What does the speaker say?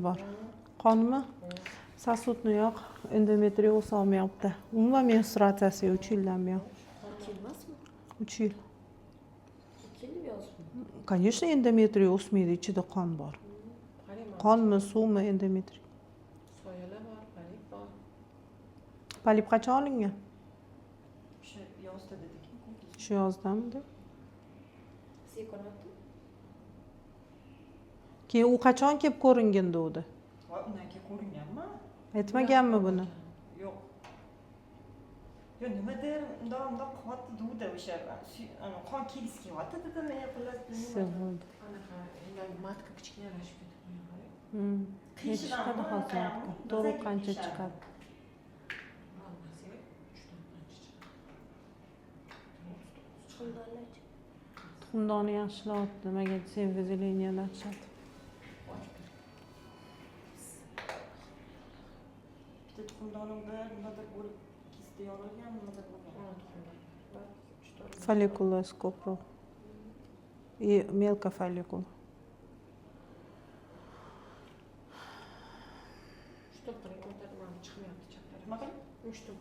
bor. Qonmi? Sosudni yo'q, endometrioz olmayapti. Umuman menstruatsiyasi 3 yildan buyon. 6 yil emasmi? 3 yil. 2 yil yozibmi? Конечно, endometriy o'smaydi, ichida qon bor. Qonmi, suvmi, endometriy? Soyalar bor, polip bor. Polip qachon olingan? O'sha yozda dedik. Shu yozdamidi? Sizga ko'ryapti? Keyin u qachon kelib ko'ringan degdi? Undan keyin ko'ringanmi? Aytmaganmi buni? Yo'q. Yo nimadir undoq qilyapti degdi o'sha qon kelgisi kelyapti dedi men Bo'ldi. Anaqa, yangi matka kichkinalashib ketib Necha chiqadi hozir? To'g'ri qancha chiqadi? Tuxumdonni yaxshilayapti. Nimaga desang, vazeliniyani yaxshiladi. bitta tuxumdonimda nimadir bo'lib kista yorilgan nimadir bo'lgan. Follikula ko'proq. И мелко follikula. Что qiling, o'tirmam chiqmayapti chaplar. Nima qiling? Что